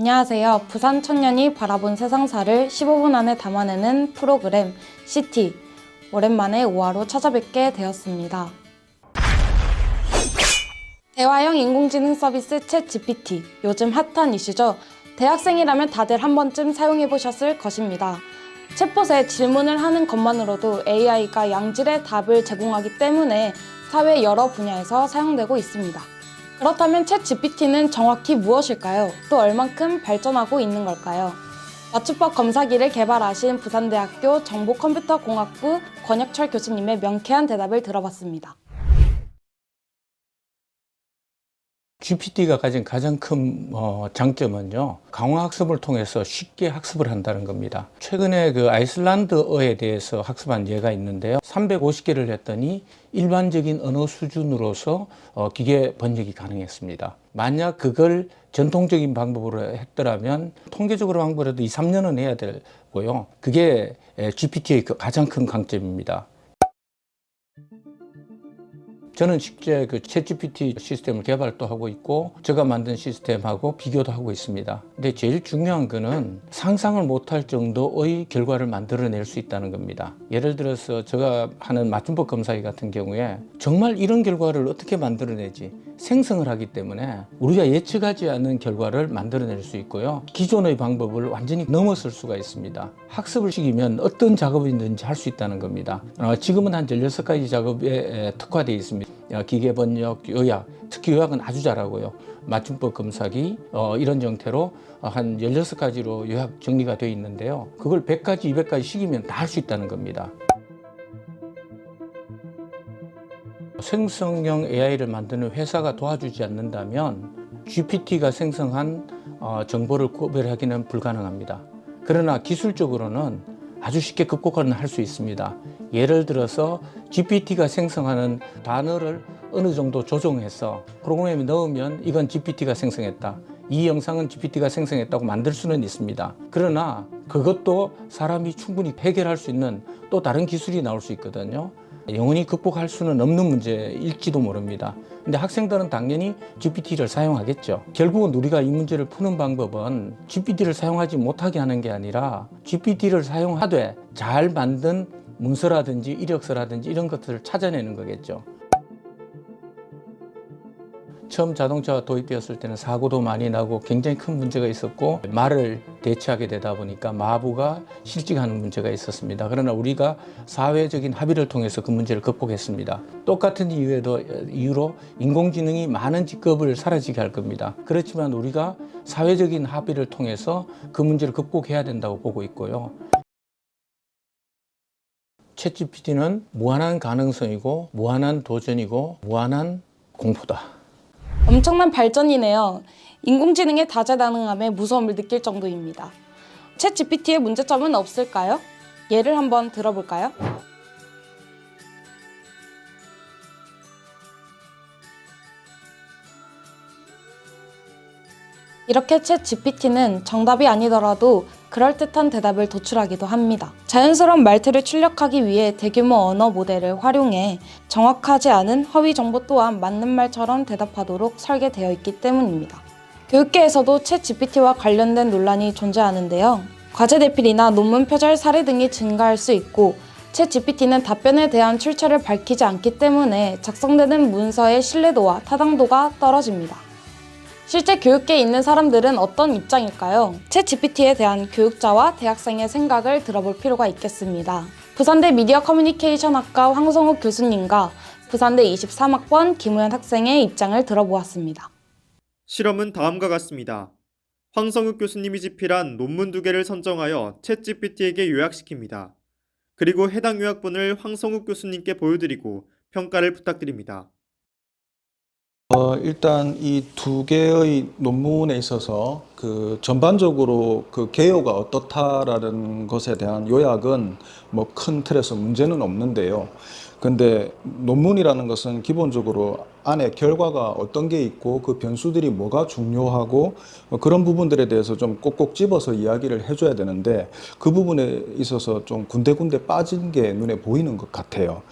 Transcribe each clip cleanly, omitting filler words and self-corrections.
안녕하세요. 부산 청년이 바라본 세상사를 15분 안에 담아내는 프로그램 CT. 오랜만에 5화로 찾아뵙게 되었습니다. 대화형 인공지능 서비스 챗 GPT. 요즘 핫한 이슈죠. 대학생이라면 다들 한 번쯤 사용해보셨을 것입니다. 챗봇에 질문을 하는 것만으로도 AI가 양질의 답을 제공하기 때문에 사회 여러 분야에서 사용되고 있습니다. 그렇다면 챗 GPT는 정확히 무엇일까요? 또 얼만큼 발전하고 있는 걸까요? 맞춤법 검사기를 개발하신 부산대학교 정보컴퓨터공학부 권혁철 교수님의 명쾌한 대답을 들어봤습니다. GPT가 가진 가장 큰 장점은요, 강화학습을 통해서 쉽게 학습을 한다는 겁니다. 최근에 그 아이슬란드어에 대해서 학습한 예가 있는데요. 350개를 했더니 일반적인 언어 수준으로서 기계 번역이 가능했습니다. 만약 그걸 전통적인 방법으로 했더라면 통계적으로 방법으로도 2, 3년은 해야 되고요. 그게 GPT의 가장 큰 강점입니다. 저는 실제 그 챗GPT 시스템을 개발도 하고 있고 제가 만든 시스템하고 비교도 하고 있습니다. 근데 제일 중요한 거는 상상을 못할 정도의 결과를 만들어낼 수 있다는 겁니다. 예를 들어서 제가 하는 맞춤법 검사기 같은 경우에 정말 이런 결과를 어떻게 만들어내지 생성을 하기 때문에 우리가 예측하지 않은 결과를 만들어낼 수 있고요. 기존의 방법을 완전히 넘어설 수가 있습니다. 학습을 시키면 어떤 작업이든지 할 수 있다는 겁니다. 지금은 한 16가지 작업에 특화되어 있습니다. 기계 번역, 요약, 특히 요약은 아주 잘하고요. 맞춤법 검사기 이런 형태로 한 16가지로 요약 정리가 되어 있는데요. 그걸 100가지, 200가지 시키면 다 할 수 있다는 겁니다. 생성형 AI를 만드는 회사가 도와주지 않는다면 GPT가 생성한 정보를 구별하기는 불가능합니다. 그러나 기술적으로는 아주 쉽게 극복은 할 수 있습니다. 예를 들어서 GPT가 생성하는 단어를 어느 정도 조정해서 프로그램에 넣으면 이건 GPT가 생성했다. 이 영상은 GPT가 생성했다고 만들 수는 있습니다. 그러나 그것도 사람이 충분히 해결할 수 있는 또 다른 기술이 나올 수 있거든요. 영원히 극복할 수는 없는 문제일지도 모릅니다. 근데 학생들은 당연히 GPT를 사용하겠죠. 결국은 우리가 이 문제를 푸는 방법은 GPT를 사용하지 못하게 하는 게 아니라 GPT를 사용하되 잘 만든 문서라든지 이력서라든지 이런 것들을 찾아내는 거겠죠. 처음 자동차가 도입되었을 때는 사고도 많이 나고 굉장히 큰 문제가 있었고 말을 대체하게 되다 보니까 마부가 실직하는 문제가 있었습니다. 그러나 우리가 사회적인 합의를 통해서 그 문제를 극복했습니다. 똑같은 이유로 인공지능이 많은 직업을 사라지게 할 겁니다. 그렇지만 우리가 사회적인 합의를 통해서 그 문제를 극복해야 된다고 보고 있고요. 챗GPT는 무한한 가능성이고 무한한 도전이고 무한한 공포다. 엄청난 발전이네요. 인공지능의 다재다능함에 무서움을 느낄 정도입니다. 챗 GPT의 문제점은 없을까요? 예를 한번 들어볼까요? 이렇게 챗 GPT는 정답이 아니더라도 그럴듯한 대답을 도출하기도 합니다. 자연스러운 말투를 출력하기 위해 대규모 언어 모델을 활용해 정확하지 않은 허위 정보 또한 맞는 말처럼 대답하도록 설계되어 있기 때문입니다. 교육계에서도 챗 GPT와 관련된 논란이 존재하는데요. 과제 대필이나 논문 표절 사례 등이 증가할 수 있고 챗 GPT는 답변에 대한 출처를 밝히지 않기 때문에 작성되는 문서의 신뢰도와 타당도가 떨어집니다. 실제 교육계에 있는 사람들은 어떤 입장일까요? 챗 GPT에 대한 교육자와 대학생의 생각을 들어볼 필요가 있겠습니다. 부산대 미디어 커뮤니케이션학과 황성욱 교수님과 부산대 23학번 김우현 학생의 입장을 들어보았습니다. 실험은 다음과 같습니다. 황성욱 교수님이 집필한 논문 2개를 선정하여 챗 GPT에게 요약시킵니다. 그리고 해당 요약본을 황성욱 교수님께 보여드리고 평가를 부탁드립니다. 일단 이 2개의 논문에 있어서 전반적으로 개요가 어떻다라는 것에 대한 요약은 뭐 큰 틀에서 문제는 없는데요. 근데 논문이라는 것은 기본적으로 안에 결과가 어떤 게 있고 그 변수들이 뭐가 중요하고 그런 부분들에 대해서 좀 꼭꼭 집어서 이야기를 해줘야 되는데 그 부분에 있어서 좀 군데군데 빠진 게 눈에 보이는 것 같아요.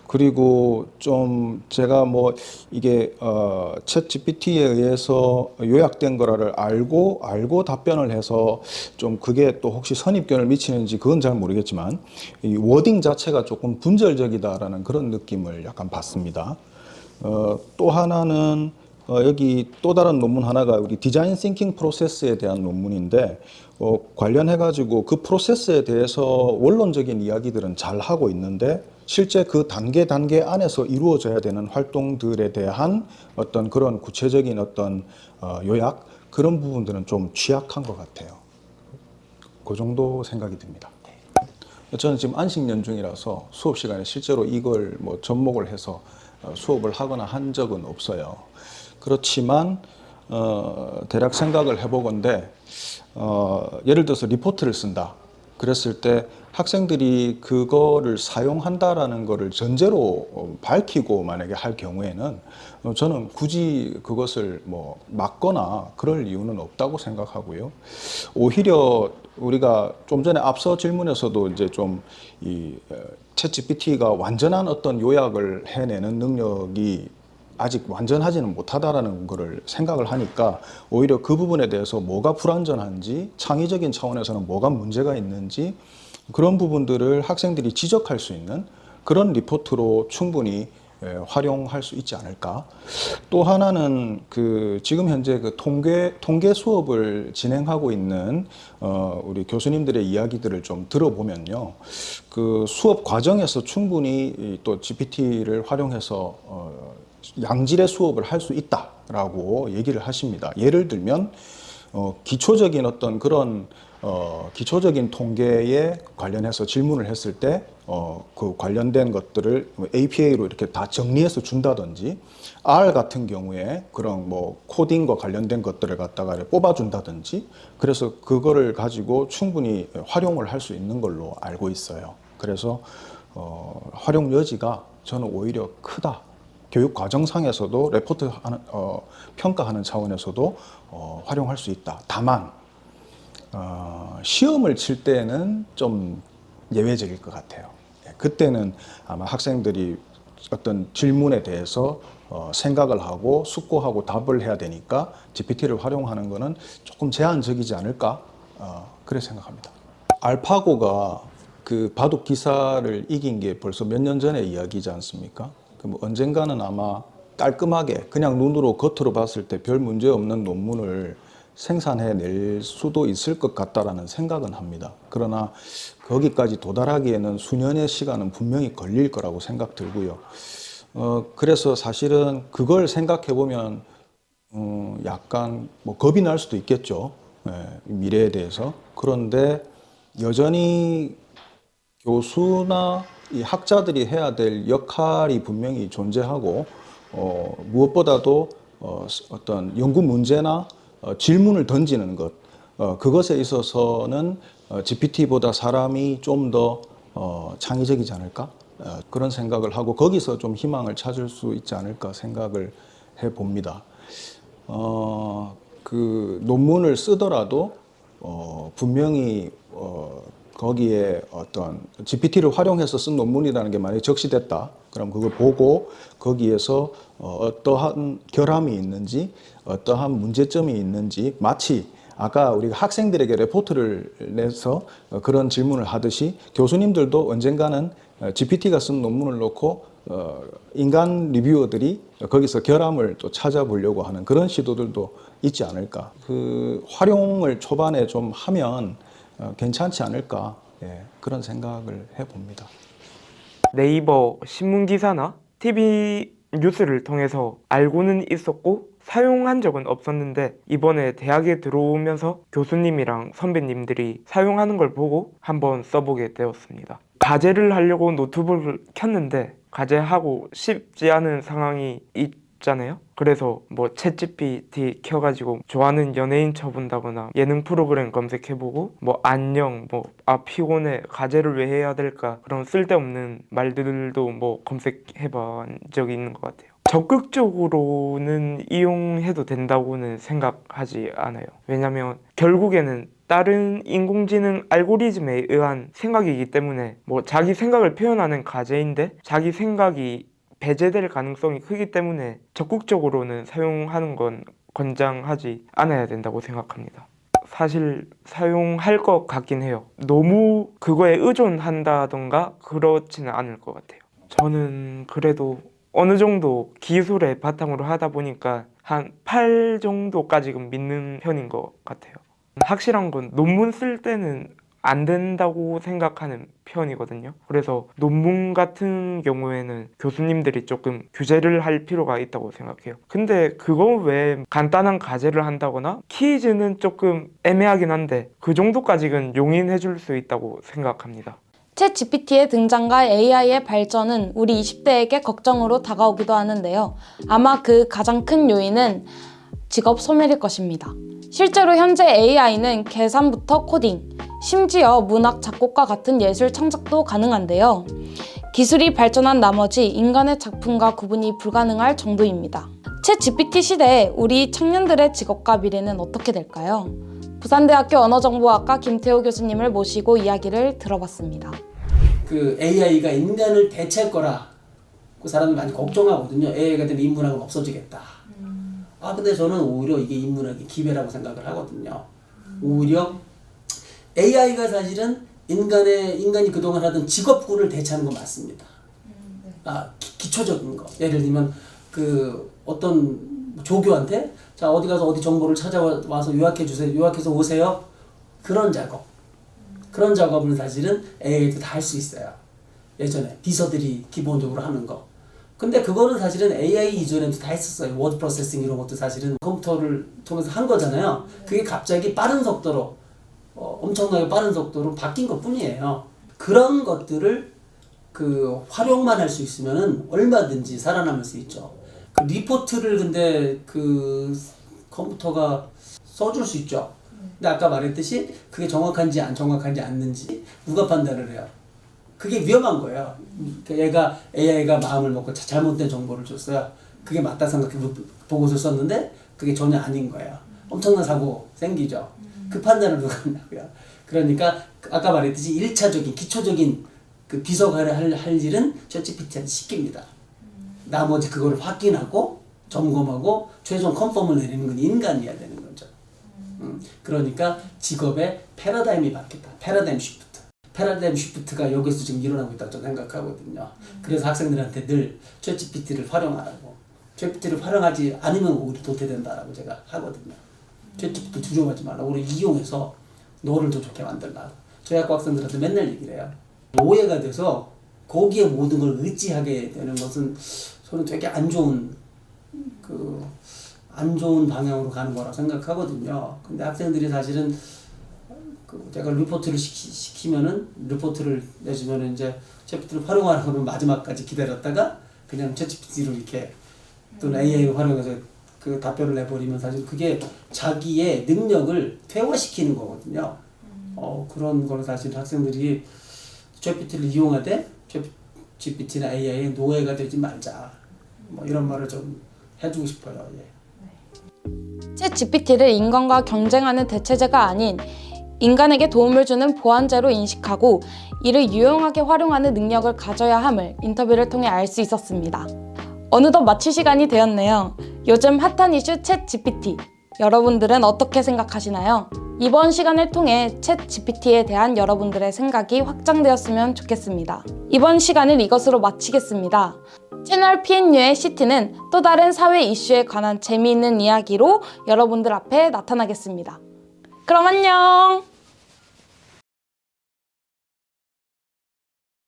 그리고 좀 제가 뭐 이게 챗 GPT에 의해서 요약된 거라를 알고 답변을 해서 좀 그게 또 혹시 선입견을 미치는지 그건 잘 모르겠지만 이 워딩 자체가 조금 분절적이다라는 그런 느낌을 약간 받습니다. 또 하나는 여기 또 다른 논문 하나가 우리 디자인 싱킹 프로세스에 대한 논문인데 관련해 가지고 그 프로세스에 대해서 원론적인 이야기들은 잘 하고 있는데 실제 그 단계 안에서 이루어져야 되는 활동들에 대한 어떤 그런 구체적인 어떤 요약 그런 부분들은 좀 취약한 것 같아요. 그 정도 생각이 듭니다. 저는 지금 안식 연중이라서 수업 시간에 실제로 이걸 뭐 접목을 해서 수업을 하거나 한 적은 없어요. 그렇지만 대략 생각을 해보건대 예를 들어서 리포트를 쓴다. 그랬을 때 학생들이 그거를 사용한다라는 거를 전제로 밝히고 만약에 할 경우에는 저는 굳이 그것을 뭐 막거나 그럴 이유는 없다고 생각하고요. 오히려 우리가 좀 전에 앞서 질문에서도 이제 좀 이 챗GPT가 완전한 어떤 요약을 해내는 능력이 아직 완전하지는 못하다라는 거를 생각을 하니까 오히려 그 부분에 대해서 뭐가 불완전한지 창의적인 차원에서는 뭐가 문제가 있는지 그런 부분들을 학생들이 지적할 수 있는 그런 리포트로 충분히 활용할 수 있지 않을까. 또 하나는 그 지금 현재 그 통계 수업을 진행하고 있는 우리 교수님들의 이야기들을 좀 들어보면요. 그 수업 과정에서 충분히 또 GPT를 활용해서 양질의 수업을 할 수 있다라고 얘기를 하십니다. 예를 들면 기초적인 어떤 그런 기초적인 통계에 관련해서 질문을 했을 때 그 관련된 것들을 APA로 이렇게 다 정리해서 준다든지 R 같은 경우에 그런 뭐 코딩과 관련된 것들을 갖다가 뽑아준다든지 그래서 그거를 가지고 충분히 활용을 할 수 있는 걸로 알고 있어요. 그래서 활용 여지가 저는 오히려 크다. 교육 과정상에서도 레포트 하는, 평가하는 차원에서도 활용할 수 있다. 다만 시험을 칠 때는 좀 예외적일 것 같아요. 그때는 아마 학생들이 어떤 질문에 대해서 생각을 하고 숙고하고 답을 해야 되니까 GPT를 활용하는 것은 조금 제한적이지 않을까 그래 생각합니다. 알파고가 그 바둑 기사를 이긴 게 벌써 몇 년 전의 이야기지 않습니까? 그럼 언젠가는 아마 깔끔하게 그냥 눈으로 겉으로 봤을 때 별 문제 없는 논문을 생산해낼 수도 있을 것 같다라는 생각은 합니다. 그러나 거기까지 도달하기에는 수년의 시간은 분명히 걸릴 거라고 생각 들고요. 그래서 사실은 그걸 생각해 보면 약간 뭐 겁이 날 수도 있겠죠. 미래에 대해서. 그런데 여전히 교수나 이 학자들이 해야 될 역할이 분명히 존재하고 무엇보다도 어떤 연구 문제나 질문을 던지는 것 그것에 있어서는 GPT보다 사람이 좀 더 창의적이지 않을까 그런 생각을 하고 거기서 좀 희망을 찾을 수 있지 않을까 생각을 해 봅니다. 그 논문을 쓰더라도 분명히 거기에 어떤 GPT를 활용해서 쓴 논문이라는 게 만약에 적시됐다. 그럼 그걸 보고 거기에서 어떠한 결함이 있는지, 어떠한 문제점이 있는지, 마치 아까 우리가 학생들에게 레포트를 내서 그런 질문을 하듯이 교수님들도 언젠가는 GPT가 쓴 논문을 놓고 인간 리뷰어들이 거기서 결함을 또 찾아보려고 하는 그런 시도들도 있지 않을까. 그 활용을 초반에 좀 하면 괜찮지 않을까 그런 생각을 해봅니다. 네이버 신문기사나 TV 뉴스를 통해서 알고는 있었고 사용한 적은 없었는데 이번에 대학에 들어오면서 교수님이랑 선배님들이 사용하는 걸 보고 한번 써보게 되었습니다. 과제를 하려고 노트북을 켰는데 과제하고 싶지 않은 상황이 없잖아요. 그래서 뭐 챗GPT 켜가지고 좋아하는 연예인 쳐본다거나 예능 프로그램 검색해보고 뭐 안녕 뭐 아 피곤해 과제를 왜 해야 될까 그런 쓸데없는 말들도 뭐 검색해본 적이 있는 것 같아요. 적극적으로는 이용해도 된다고는 생각하지 않아요. 왜냐면 결국에는 다른 인공지능 알고리즘에 의한 생각이기 때문에 뭐 자기 생각을 표현하는 과제인데 자기 생각이 배제될 가능성이 크기 때문에 적극적으로는 사용하는 건 권장하지 않아야 된다고 생각합니다. 사실 사용할 것 같긴 해요. 너무 그거에 의존한다던가 그렇지는 않을 것 같아요. 저는 그래도 어느 정도 기술의 바탕으로 하다 보니까 한 8 정도까지는 믿는 편인 것 같아요. 확실한 건 논문 쓸 때는 안 된다고 생각하는 편이거든요. 그래서 논문 같은 경우에는 교수님들이 조금 규제를 할 필요가 있다고 생각해요. 근데 그거 외에 간단한 과제를 한다거나 퀴즈는 조금 애매하긴 한데 그 정도까지는 용인해 줄 수 있다고 생각합니다. 챗 GPT의 등장과 AI의 발전은 우리 20대에게 걱정으로 다가오기도 하는데요. 아마 그 가장 큰 요인은 직업 소멸일 것입니다. 실제로 현재 AI는 계산부터 코딩, 심지어 문학 작곡과 같은 예술 창작도 가능한데요. 기술이 발전한 나머지 인간의 작품과 구분이 불가능할 정도입니다. 챗 GPT 시대에 우리 청년들의 직업과 미래는 어떻게 될까요? 부산대학교 언어정보학과 김태호 교수님을 모시고 이야기를 들어봤습니다. 그 AI가 인간을 대체할 거라 그 사람들 많이 걱정하거든요. AI가 되면 인문학은 없어지겠다. 근데 저는 오히려 이게 인문학의 기회라고 생각을 하거든요. 오히려 AI가 사실은 인간이 그동안 하던 직업군을 대체하는 건 맞습니다. 기초적인 거. 예를 들면 그 어떤 조교한테 자 어디 가서 어디 정보를 찾아와서 요약해 주세요. 요약해서 오세요. 그런 작업. 그런 작업은 사실은 AI도 다 할 수 있어요. 예전에 비서들이 기본적으로 하는 거. 근데 그거는 사실은 AI 이전에도 다 했었어요. 워드 프로세싱 이런 것도 사실은 컴퓨터를 통해서 한 거잖아요. 그게 갑자기 빠른 속도로 엄청나게 빠른 속도로 바뀐 것 뿐이에요. 그런 것들을 그 활용만 할 수 있으면은 얼마든지 살아남을 수 있죠. 그 리포트를 근데 그 컴퓨터가 써줄 수 있죠. 근데 아까 말했듯이 그게 정확한지 안 정확한지 않는지 누가 판단을 해요? 그게 위험한 거예요. AI가 마음을 먹고 잘못된 정보를 줬어요. 그게 맞다 생각해서 보고서 썼는데 그게 전혀 아닌 거예요. 엄청난 사고 생기죠. 그 판단을 누가 한다고요. 그러니까 아까 말했듯이 1차적인 기초적인 그 비서가 할 일은 챗GPT한테 시킵니다. 나머지 그거를 확인하고 점검하고 최종 컨펌을 내리는 건 인간이어야 되는 거죠. 그러니까 직업의 패러다임이 바뀌었다. 패러다임 쉬프트가 여기서 지금 일어나고 있다고 저는 생각하거든요. 그래서 학생들한테 늘 챗GPT를 활용하라고. 챗GPT를 활용하지 않으면 오히려 도태된다라고 제가 하거든요. 챗GPT 두려워하지 말라. 오히려 이용해서 너를 더 좋게 만들라고. 저희 학과 학생들한테 맨날 얘기를 해요. 오해가 돼서 거기에 모든 걸 의지하게 되는 것은 저는 되게 안 좋은 방향으로 가는 거라고 생각하거든요. 근데 학생들이 사실은 제가 리포트를 시키면은 리포트를 내주면은 이제 챗GPT를 활용하라고는 마지막까지 기다렸다가 그냥 챗GPT로 이렇게 또는 AI를 활용해서 그 답변을 내버리면 사실 그게 자기의 능력을 퇴화시키는 거거든요. 그런 거는 사실 학생들이 챗GPT를 이용하되 챗GPT나 AI의 노예가 되지 말자. 뭐 이런 말을 좀 해주고 싶어요. 챗 GPT를 인간과 경쟁하는 대체제가 아닌 인간에게 도움을 주는 보완제로 인식하고 이를 유용하게 활용하는 능력을 가져야 함을 인터뷰를 통해 알 수 있었습니다. 어느덧 마칠 시간이 되었네요. 요즘 핫한 이슈 챗 GPT. 여러분들은 어떻게 생각하시나요? 이번 시간을 통해 챗 GPT에 대한 여러분들의 생각이 확장되었으면 좋겠습니다. 이번 시간을 이것으로 마치겠습니다. 채널 PNU의 CT는 또 다른 사회 이슈에 관한 재미있는 이야기로 여러분들 앞에 나타나겠습니다. 그럼 안녕!